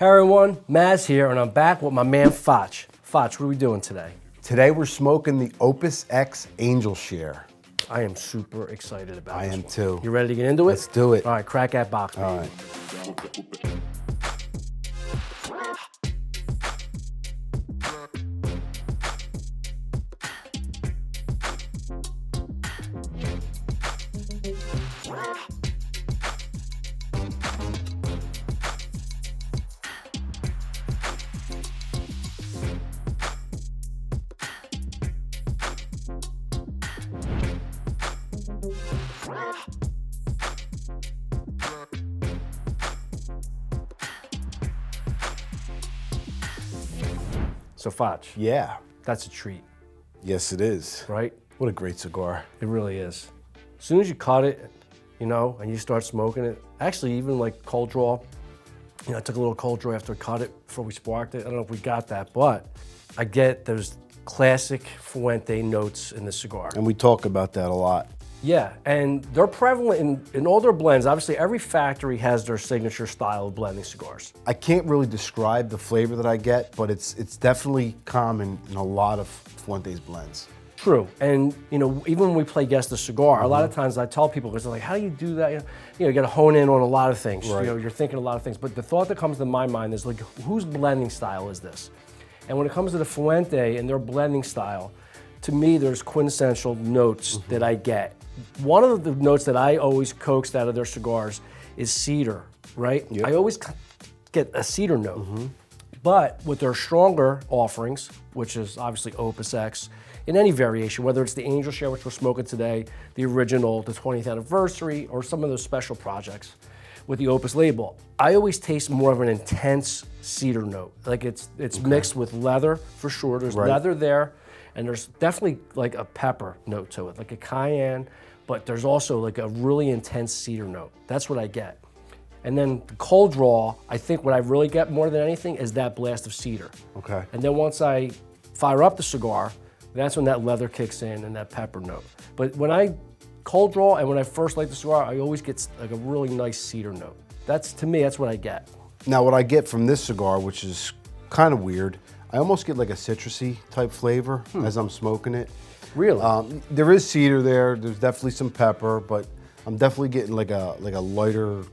Hey everyone, Maz here, and I'm back with my man Foch. Foch, what are we doing today? Today we're smoking the Opus X Angel Share. I am super excited about this. I am too. You ready to get into it? Let's do it. All right, crack that box, baby. All right. So Foch, Yeah. that's a treat, Yes, it is. right? What a great cigar. It really is. As soon as you cut it, you know, and you start smoking it, actually even like cold draw, I took a little cold draw after I cut it before we sparked it. I don't know if we got that, but I get those classic Fuente notes in the cigar. And we talk about that a lot. Yeah, and they're prevalent in all their blends. Obviously, every factory has their signature style of blending cigars. I can't really describe the flavor that I get, but it's definitely common in a lot of Fuente's blends. True, and even when we play Guess the Cigar, a lot of times I tell people, because they're like, how do you do that? You got to hone in on a lot of things. Right. You're thinking a lot of things, but the thought that comes to my mind is like, whose blending style is this? And when it comes to the Fuente and their blending style, to me, there's quintessential notes that I get. One of the notes that I always coaxed out of their cigars is cedar, right? Yep. I always get a cedar note. But with their stronger offerings, which is obviously Opus X, in any variation, whether it's the Angel Share, which we're smoking today, the original, the 20th anniversary, or some of those special projects with the Opus label, I always taste more of an intense cedar note. Like it's mixed with leather for sure. There's leather there, and there's definitely like a pepper note to it, like a cayenne, but there's also like a really intense cedar note. That's what I get. And then the cold draw, I think what I really get more than anything is that blast of cedar. Okay. And then once I fire up the cigar, that's when that leather kicks in and that pepper note. But when I cold draw and when I first light the cigar, I always get like a really nice cedar note. To me, that's what I get. Now what I get from this cigar, which is kind of weird, I almost get like a citrusy type flavor as I'm smoking it. Really? There is cedar there. There's definitely some pepper, but I'm definitely getting like a lighter,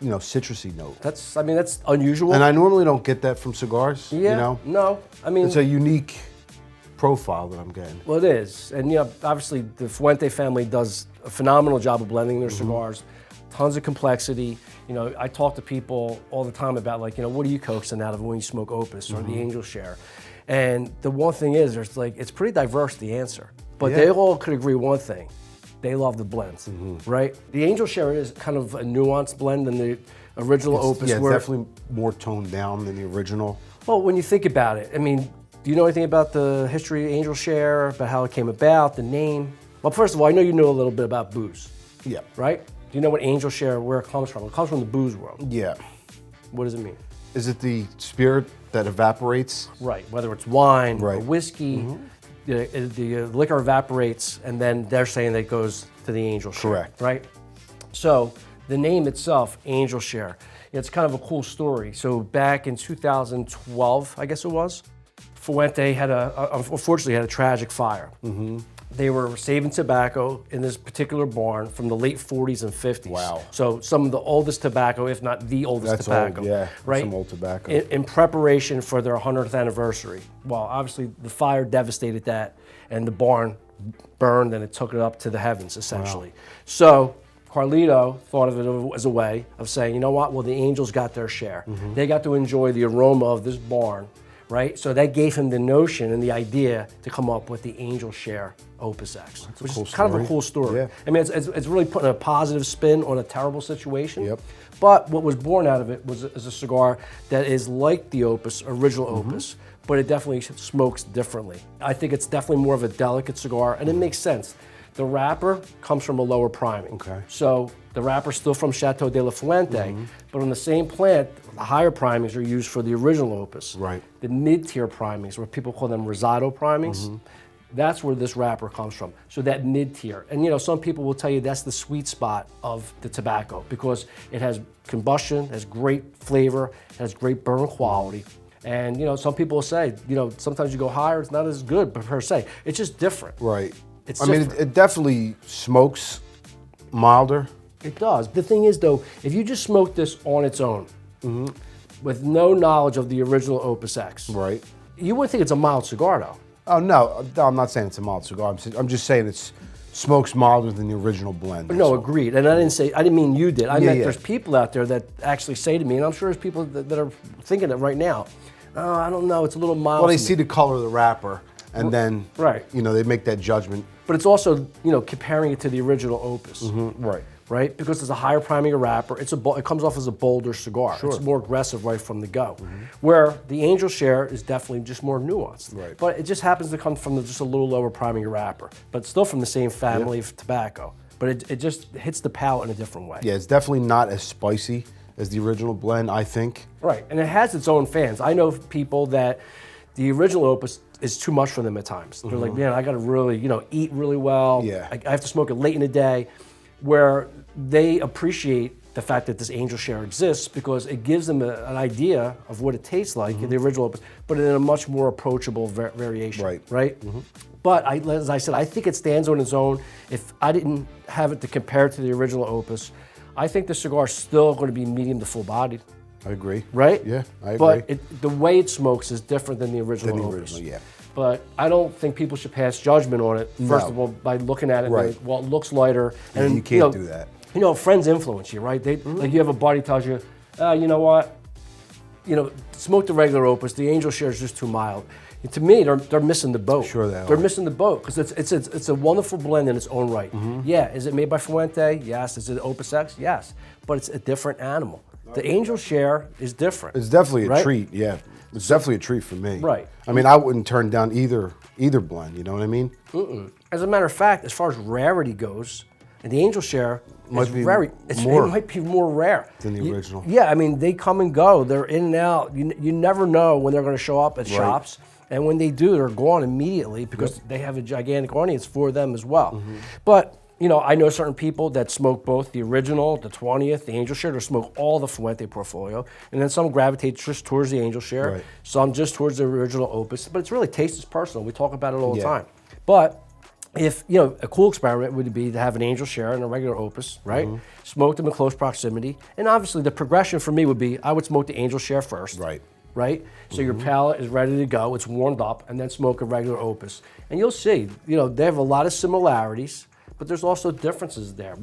citrusy note. That's unusual. And I normally don't get that from cigars. Yeah, no, It's a unique profile that I'm getting. Well, it is. And obviously the Fuente family does a phenomenal job of blending their cigars. Tons of complexity. I talk to people all the time about like, what are you coaxing out of when you smoke Opus or the Angel Share? And the one thing is, it's pretty diverse, the answer. But they all could agree one thing. They love the blends, right? The Angel Share is kind of a nuanced blend than the original Opus. Yeah, it's definitely more toned down than the original. Well, when you think about it, do you know anything about the history of Angel Share, about how it came about, the name? Well, first of all, I know you know a little bit about booze. Yeah. Right? Do you know what Angel Share, where it comes from? It comes from the booze world. Yeah. What does it mean? Is it the spirit that evaporates? Right, whether it's wine or Right. whiskey, the liquor evaporates, and then they're saying that it goes to the Angel Share. Correct. Right? So the name itself, Angel Share, it's kind of a cool story. So back in 2012, I guess it was, Fuente unfortunately had a tragic fire. They were saving tobacco in this particular barn from the late 40s and 50s. Wow. So some of the oldest tobacco, if not the oldest That's tobacco. old, yeah. Right? Some old tobacco. In preparation for their 100th anniversary. Well, obviously the fire devastated that, and the barn burned, and it took it up to the heavens, essentially. Wow. So Carlito thought of it as a way of saying, you know what? Well, the Angels got their share. They got to enjoy the aroma of this barn, right? So that gave him the notion and the idea to come up with the Angel Share Opus X, which is kind of a cool story. Yeah. It's really putting a positive spin on a terrible situation. Yep. But what was born out of it is a cigar that is like the Opus, original Opus, but it definitely smokes differently. I think it's definitely more of a delicate cigar, and it makes sense. The wrapper comes from a lower priming. Okay. So the wrapper's still from Chateau de la Fuente, but on the same plant, the higher primings are used for the original Opus. Right. The mid-tier primings, where people call them Rosado primings, That's where this wrapper comes from. So that mid-tier. And you know, some people will tell you that's the sweet spot of the tobacco because it has combustion, has great flavor, has great burn quality. And you know, some people will say, you know, sometimes you go higher, it's not as good per se. It's just different. Right. It's I mean, it definitely smokes milder. It does. The thing is though, if you just smoke this on its own, with no knowledge of the original Opus X, Right. you wouldn't think it's a mild cigar though. Oh, no, I'm not saying it's a mild cigar. I'm just saying it smokes milder than the original blend. No, agreed. And I didn't mean you did. I meant yeah. there's people out there that actually say to me, and I'm sure there's people that are thinking it right now. Oh, I don't know, it's a little mild. Well, they to me." see the color of the wrapper, and then, Right. you know, they make that judgment. But it's also, you know, comparing it to the original Opus. Right. Right? Because it's a higher priming wrapper. It comes off as a bolder cigar. Sure. It's more aggressive right from the go. Where the Angel Share is definitely just more nuanced. Right. But it just happens to come from just a little lower priming wrapper. But still from the same family of tobacco. But it just hits the palate in a different way. Yeah, it's definitely not as spicy as the original blend, I think. Right, and it has its own fans. I know people that the original Opus is too much for them at times. They're like, man, I got to really, you know, eat really well. Yeah. I have to smoke it late in the day, where they appreciate the fact that this Angel Share exists because it gives them an idea of what it tastes like in the original Opus, but in a much more approachable variation. Right. Right. But as I said, I think it stands on its own. If I didn't have it to compare to the original Opus, I think the cigar is still going to be medium to full bodied. I agree. Right? Yeah, I agree. But the way it smokes is different than the original Than the Opus. original, yeah. But I don't think people should pass judgment on it, first No. of all, by looking at it Right. and going, well, it looks lighter. Yeah, And you can't do that. You know, friends influence you, right? They Like you have a buddy tells you, you know what? You know, smoke the regular Opus, the Angel Share is just too mild. And to me, they're missing the boat. Sure they are. They're missing the boat because it's a wonderful blend in its own right. Yeah, is it made by Fuente? Yes. Is it Opus X? Yes. But it's a different animal. The Angel Share is different. It's definitely a right? treat, yeah. It's definitely a treat for me. Right. I mean, I wouldn't turn down either blend, you know what I mean? As a matter of fact, as far as rarity goes, and the Angel Share Might is be it more might be more rare than the original. Yeah, I mean, they come and go. They're in and out. You never know when they're going to show up at shops. And when they do, they're gone immediately because they have a gigantic audience for them as well. But, you know, I know certain people that smoke both the original, the 20th, the Angel Share, or smoke all the Fuente portfolio. And then some gravitate just towards the Angel Share, Right. some just towards the original Opus. But it's really taste is personal. We talk about it all the Yeah. time. But if, you know, a cool experiment would be to have an Angel Share and a regular Opus, right? Smoke them in close proximity. And obviously the progression for me would be I would smoke the Angel Share first. Right. Right? So your palate is ready to go, it's warmed up, and then smoke a regular Opus. And you'll see, you know, they have a lot of similarities, but there's also differences there,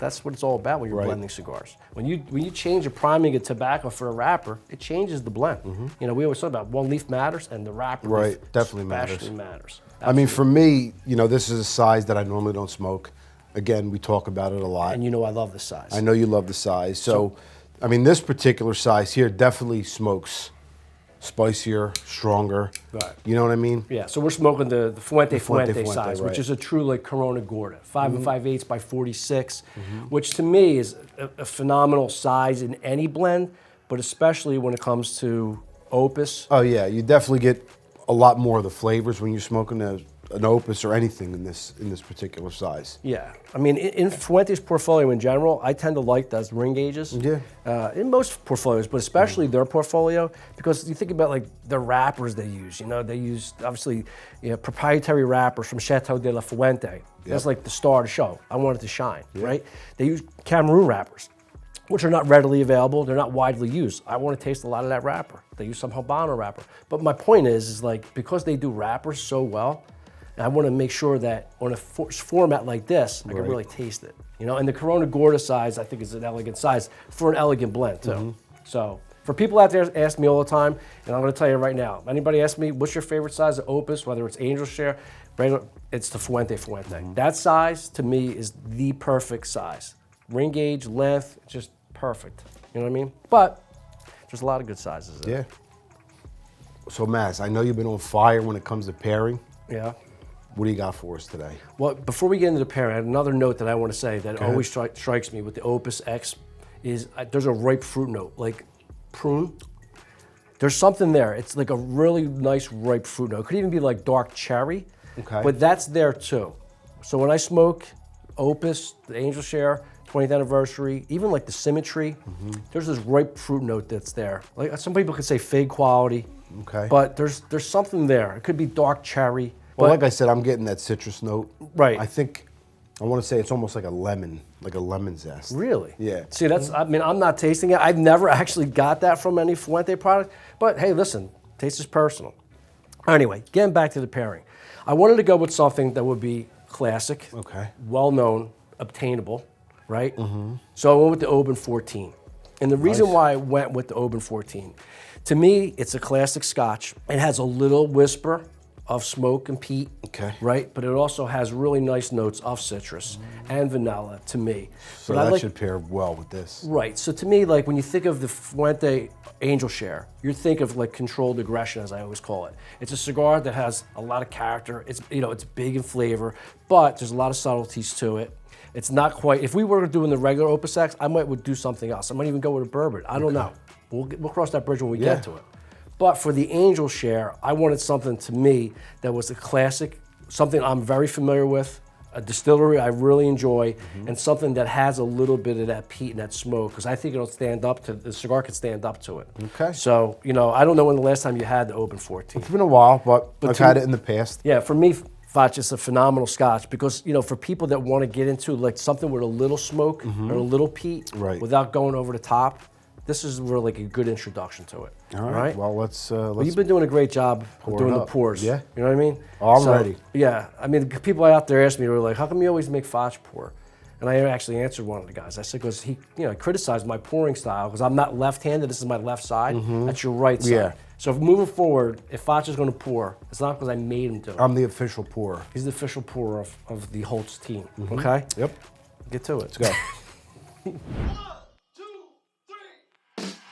that's what it's all about when you're Right. blending cigars. When you change the priming of tobacco for a wrapper, it changes the blend. You know, we always talk about one leaf matters and the wrapper Right, definitely matters. especially matters. I mean, for me, you know, this is a size that I normally don't smoke. Again, we talk about it a lot. And you know I love this size. I know you love the size. So, I mean, this particular size here definitely smokes spicier, stronger. Right. You know what I mean? Yeah, so we're smoking the Fuente Fuente, size, right. which is a true like Corona Gorda, 5 and 5/8 by 46, which to me is a phenomenal size in any blend, but especially when it comes to Opus. Oh yeah, you definitely get a lot more of the flavors when you're smoking an Opus or anything in this particular size. Yeah, I mean, in Fuente's portfolio in general, I tend to like those ring gauges. Yeah. In most portfolios, but especially their portfolio, because you think about like the wrappers they use. You know, they use obviously proprietary wrappers from Chateau de la Fuente. That's like the star of the show. I want it to shine, right? They use Cameroon wrappers, which are not readily available. They're not widely used. I want to taste a lot of that wrapper. They use some Habano wrapper. But my point is like because they do wrappers so well, I want to make sure that on a format like this, I can really taste it. You know, and the Corona Gorda size, I think, is an elegant size for an elegant blend too. So for people out there ask me all the time, and I'm going to tell you right now, anybody ask me, what's your favorite size of Opus, whether it's Angel Share, regular, it's the Fuente. That size, to me, is the perfect size. Ring gauge, length, just perfect. You know what I mean? But there's a lot of good sizes there. Yeah. So, Mass, I know you've been on fire when it comes to pairing. Yeah. What do you got for us today? Well, before we get into the pairing, I have another note that I want to say that always strikes me with the Opus X is there's a ripe fruit note, like prune. There's something there. It's like a really nice ripe fruit note. It could even be like dark cherry, Okay. But that's there too. So when I smoke Opus, the Angel Share, 20th anniversary, even like the Symmetry, there's this ripe fruit note that's there. Like some people could say fig quality, Okay. but there's something there. It could be dark cherry. Well, but- like I said, I'm getting that citrus note. Right. I think, I want to say it's almost like a lemon zest. Really? Yeah. See, I mean, I'm not tasting it. I've never actually got that from any Fuente product. But hey, listen, taste is personal. Anyway, getting back to the pairing. I wanted to go with something that would be classic, Okay. well-known, obtainable, right? So I went with the Oban 14. And the reason why I went with the Oban 14, to me, it's a classic Scotch. It has a little whisper of smoke and peat, Okay. right? But it also has really nice notes of citrus and vanilla to me. So But I that like, should pair well with this. right, so to me, like when you think of the Fuente Angel Share, you think of like controlled aggression, as I always call it. It's a cigar that has a lot of character. It's, you know, it's big in flavor, but there's a lot of subtleties to it. It's not quite, if we were doing the regular Opus X, I would do something else. I might even go with a bourbon. I don't know. We'll cross that bridge when we get to it. But for the Angel Share, I wanted something to me that was a classic, something I'm very familiar with, a distillery I really enjoy, and something that has a little bit of that peat and that smoke, because I think it'll stand up to, the cigar could stand up to it. Okay. So, you know, I don't know when the last time you had the Oban 14. It's been a while, but I've to- had it in the past. Yeah, for me, Foch is a phenomenal Scotch because, you know, for people that want to get into like something with a little smoke or a little peat Right. without going over the top, this is really like a good introduction to it. All right. Well, let's Well, you've been doing a great job of doing the up. pours. Yeah. You know what I mean? Oh, I'm ready. Yeah. I mean, the people out there ask me, they were like, how come you always make Foch pour? And I actually answered one of the guys. I said, because he, you know, criticized my pouring style because I'm not left-handed. This is my left side. That's your right side. Yeah. So if moving forward, if Foch is going to pour, it's not because I made him do it. I'm the official pourer. He's the official pourer of the Holtz team. Okay? Yep. Get to it. Let's go. 1, 2, 3.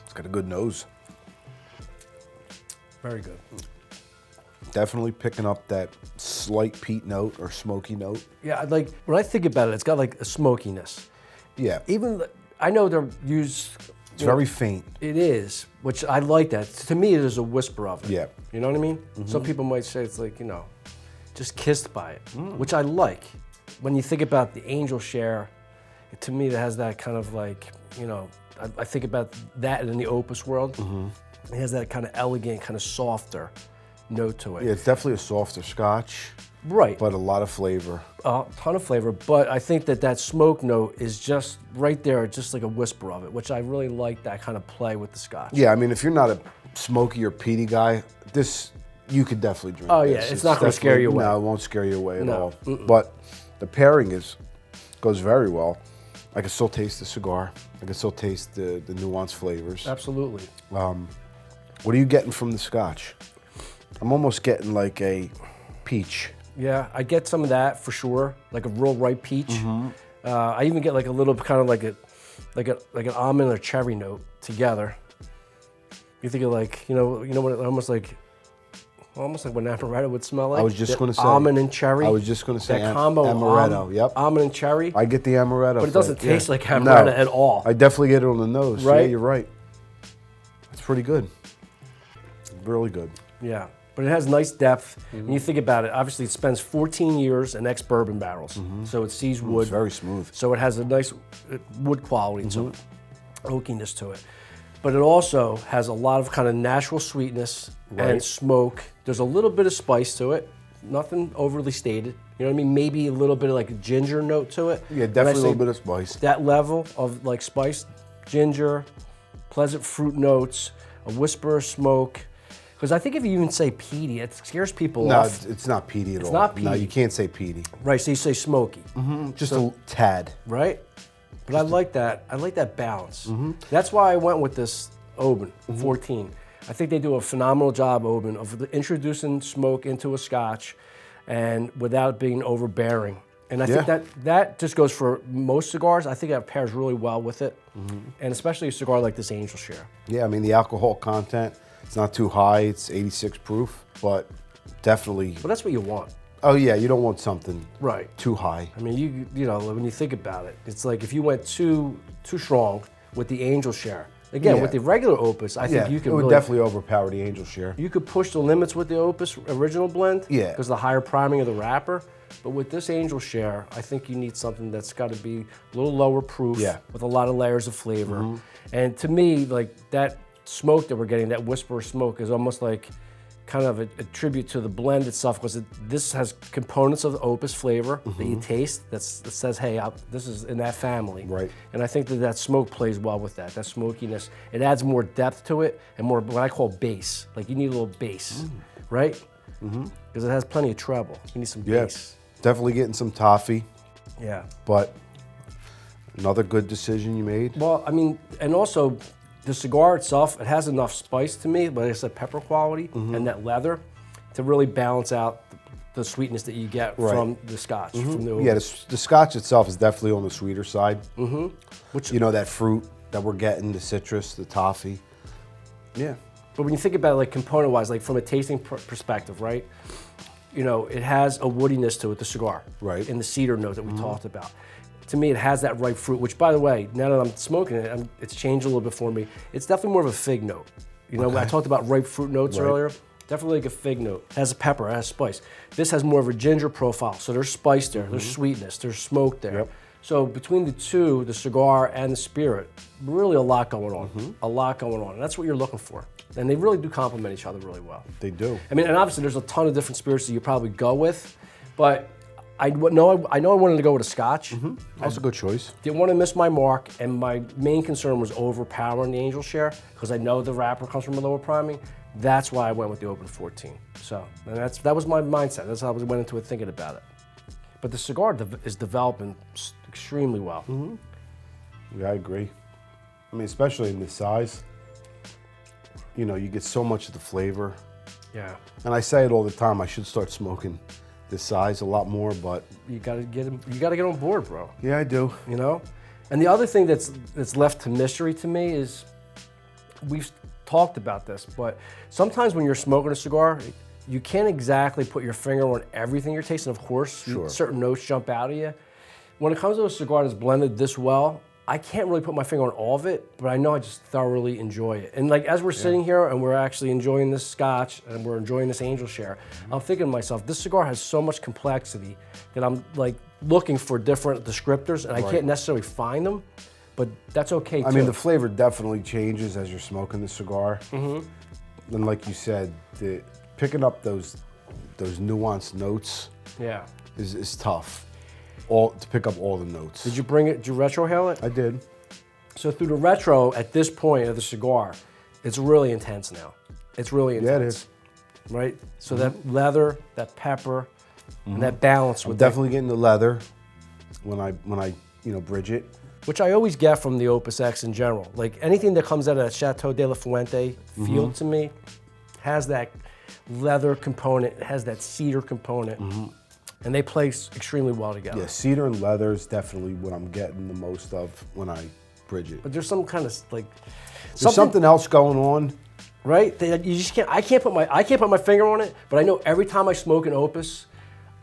It's got a good nose. Very good. Definitely picking up that slight peat note or smoky note. Yeah, like when I think about it, it's got like a smokiness. Yeah. Even I know they're used. It's very faint. It is, which I like that. To me, it is a whisper of it. Yeah. You know what I mean? Some people might say it's like, you know, just kissed by it, which I like. When you think about the Angel Share, to me, it has that kind of like, you know, I think about that in the Opus world. It has that kind of elegant, kind of softer note to it. Yeah, it's definitely a softer Scotch, Right. but a lot of flavor. A ton of flavor, but I think that smoke note is just right there, just like a whisper of it, which I really like that kind of play with the Scotch. Yeah, I mean, if you're not a smoky or peaty guy, this, you could definitely drink Oh, this. yeah, it's not gonna scare you away. No, it won't scare you away at No, all. But the pairing goes very well. I can still taste the cigar. I can still taste the nuance flavors. Absolutely. What are you getting from the Scotch? I'm almost getting like a peach. Yeah, I get some of that for sure, like a real ripe peach. I even get like a little kind of like an almond or cherry note together. You think of like, you know what, almost like what an amaretto would smell like. I was just The going to say almond and cherry. I was just going to say that combo of amaretto. Yep. almond and cherry. I get the amaretto. But it doesn't flavor, taste like amaretto at all. I definitely get it on the nose. Right? Yeah, you're right. It's pretty good. Really good. Yeah, but it has nice depth. When you think about it, obviously it spends 14 years in ex-bourbon barrels, so it sees wood. It's very smooth. So it has a nice wood quality to it, oakiness to it. But it also has a lot of kind of natural sweetness and Right. smoke. There's a little bit of spice to it, nothing overly stated. You know what I mean? Maybe a little bit of like a ginger note to it. Yeah, When I definitely a say little bit of spice. that level of like spice, ginger, pleasant fruit notes, a whisper of smoke. Because I think if you even say peaty, it scares people No, off. it's not peaty at all. not No, peaty. you can't say peaty. Right, so you say smoky, Just a tad. right? But I like that. I like that balance. That's why I went with this Oban 14. I think they do a phenomenal job, Oban, of introducing smoke into a Scotch, and without being overbearing. And I think that just goes for most cigars. I think that pairs really well with it, and especially a cigar like this Angel Share. Yeah, I mean, the alcohol content, it's not too high. It's 86 proof, but definitely. But that's what you want. Oh yeah, you don't want something too high. I mean, you know, when you think about it, it's like if you went too strong with the Angel Share. Again, with the regular Opus, I think you can it would really, definitely overpower the Angel Share. you could push the limits with the Opus original blend. Yeah. Because the higher priming of the wrapper. But with this Angel Share, I think you need something that's got to be a little lower proof with a lot of layers of flavor. And to me, like that smoke that we're getting, that whisper smoke, is almost like kind of a tribute to the blend itself, because this has components of the Opus flavor that you taste that says, hey, this is in that family. Right. And I think that smoke plays well with that smokiness. It adds more depth to it and more what I call bass. Like you need a little bass, right? Because it has plenty of treble. You need some bass. Definitely getting some toffee. Yeah. But another good decision you made. Well, I mean, and also the cigar itself, it has enough spice to me, like I said, pepper quality and that leather to really balance out the sweetness that you get from the Scotch. From the Yeah, the Scotch itself is definitely on the sweeter side. Which, you know, that fruit that we're getting, the citrus, the toffee. Yeah. But when you think about it, like component-wise, like from a tasting perspective, right? You know, it has a woodiness to it, the cigar. Right. And the cedar note that we talked about. To me, it has that ripe fruit, which, by the way, now that I'm smoking it, it's changed a little bit for me. It's definitely more of a fig note. You know, when I talked about ripe fruit notes earlier, definitely like a fig note. It has a pepper, it has spice. This has more of a ginger profile, so there's spice there, there's sweetness, there's smoke there. Yep. So between the two, the cigar and the spirit, really a lot going on. A lot going on, and that's what you're looking for. And they really do complement each other really well. They do. I mean, and obviously there's a ton of different spirits that you probably go with, but I know I wanted to go with a Scotch. That's a good choice. Didn't want to miss my mark, and my main concern was overpowering the Angel Share, because I know the wrapper comes from a lower priming. That's why I went with the Open 14. So, and that was my mindset. That's how I went into it thinking about it. But the cigar is developing extremely well. Yeah, I agree. I mean, especially in this size, you know, you get so much of the flavor. Yeah. And I say it all the time, I should start smoking this size a lot more, but You gotta get on board, bro. yeah, I do. You know? And the other thing that's left to mystery to me is, we've talked about this, but sometimes when you're smoking a cigar, you can't exactly put your finger on everything you're tasting. Of course, certain notes jump out at you. When it comes to a cigar that's blended this well, I can't really put my finger on all of it, but I know I just thoroughly enjoy it. And like as we're sitting here and we're actually enjoying this Scotch and we're enjoying this Angel Share, I'm thinking to myself, this cigar has so much complexity that I'm like looking for different descriptors, and I can't necessarily find them, but that's okay too. I mean, the flavor definitely changes as you're smoking the cigar. And like you said, picking up those nuanced notes is tough. To pick up all the notes. Did you bring it? Did you retrohale it? I did. So through the retro, at this point of the cigar, it's really intense now. It's really intense. Yeah, it is. Right? So that leather, that pepper, and that balance I'm with definitely getting the leather when I bridge it. which I always get from the Opus X in general. Like anything that comes out of that Chateau de la Fuente field to me has that leather component, it has that cedar component. And they play extremely well together. Yeah, cedar and leather is definitely what I'm getting the most of when I bridge it. But there's some kind of like There's something else going on. right? That you just can't. I can't put my finger on it. But I know every time I smoke an Opus,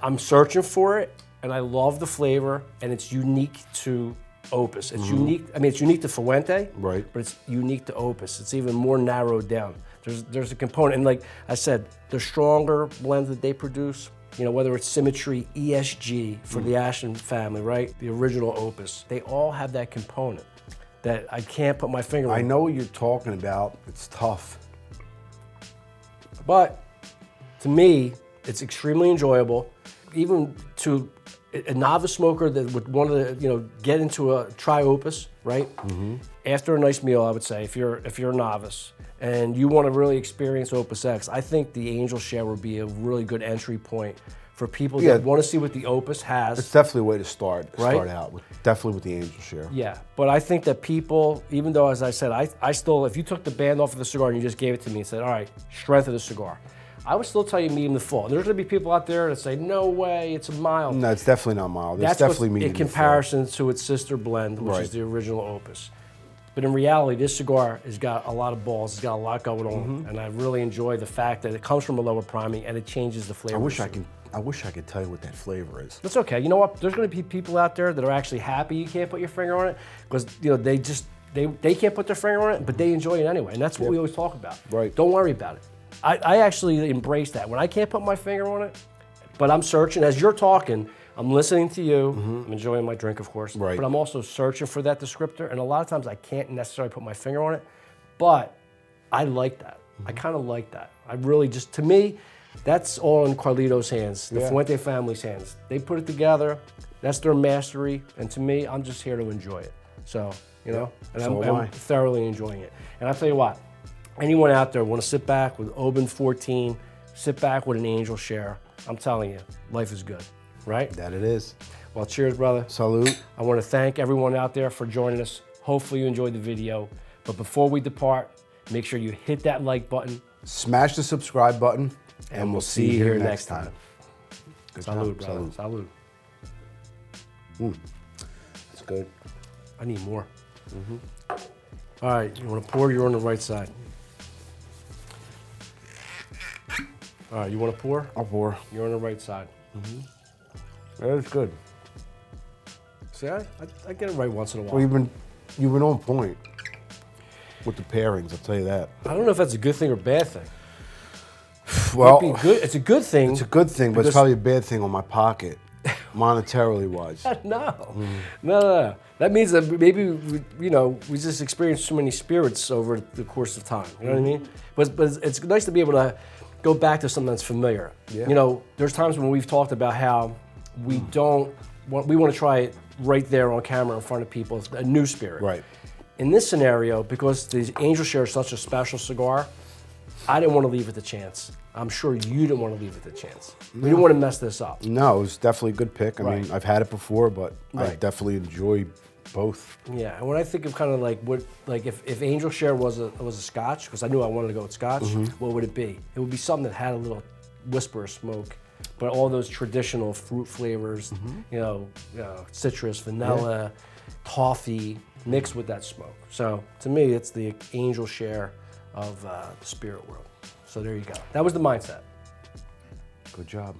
I'm searching for it, and I love the flavor, and it's unique to Opus. It's unique. I mean, it's unique to Fuente, Right. But it's unique to Opus. It's even more narrowed down. There's a component, and like I said, the stronger blends that they produce. You know, whether it's Symmetry, ESG for the Ashton family, right? The original Opus. They all have that component that I can't put my finger on. I know what you're talking about. It's tough. But to me, it's extremely enjoyable. Even to a novice smoker that would want to, get into a try Opus, right? After a nice meal, I would say, if you're a novice and you want to really experience Opus X, I think the Angel Share would be a really good entry point for people that want to see what the Opus has. It's definitely a way to start Right? out with. Definitely with the Angel Share. Yeah, but I think that people, even though, as I said, I still, if you took the band off of the cigar and you just gave it to me and said, all right, strength of the cigar, I would still tell you medium to full. There's going to be people out there that say, no way, it's a mild. No, it's definitely not mild. It's That's definitely what's medium in to full. comparison to its sister blend, which Right. is the original Opus. But in reality, this cigar has got a lot of balls. It's got a lot going on, and I really enjoy the fact that it comes from a lower priming and it changes the flavor. I wish I could tell you what that flavor is. That's okay. You know what? There's going to be people out there that are actually happy you can't put your finger on it because they can't put their finger on it, but they enjoy it anyway, and that's what we always talk about. Right. Don't worry about it. I actually embrace that. When I can't put my finger on it, but I'm searching, as you're talking, I'm listening to you, I'm enjoying my drink, of course, Right. but I'm also searching for that descriptor, and a lot of times I can't necessarily put my finger on it, but I like that. I kind of like that. I really just, to me, that's all in Carlito's hands, the Fuente family's hands. They put it together, that's their mastery, and to me, I'm just here to enjoy it. So, you know, and So am I. I'm thoroughly enjoying it. And I'll tell you what, anyone out there want to sit back with Oban 14, sit back with an Angel Share, I'm telling you, life is good, right? That it is. Well, cheers, brother. Salute. I want to thank everyone out there for joining us. Hopefully you enjoyed the video. But before we depart, make sure you hit that like button. Smash the subscribe button, And we'll see you here next time. Good Salud, job. brother. Salud. Salud. That's good. I need more. All right, you want to pour? You're on the right side. All right, you want to pour? I'll pour. You're on the right side. That is good. See, I get it right once in a while. Well, you've been on point with the pairings. I'll tell you that. I don't know if that's a good thing or bad thing. Well, Might be good. It's a good thing. it's a good thing, but it's because- probably a bad thing on my pocket, monetarily wise. No. That means that maybe we just experienced too many spirits over the course of time. You know what I mean? But it's nice to be able to go back to something that's familiar. Yeah. You know, there's times when we've talked about how we want to try it right there on camera in front of people. It's a new spirit. Right. In this scenario, because the Angel Share is such a special cigar, I didn't want to leave it to chance. I'm sure you didn't want to leave it to chance. We didn't want to mess this up. No, it was definitely a good pick. I mean, Right. I've had it before, but I Right. definitely enjoy both. Yeah, and when I think of kind of like if Angel Share was a Scotch, because I knew I wanted to go with Scotch, what would it be? It would be something that had a little whisper of smoke, but all those traditional fruit flavors, citrus, vanilla, toffee, mixed with that smoke. So to me, it's the Angel Share of the spirit world. So there you go. That was the mindset. Good job.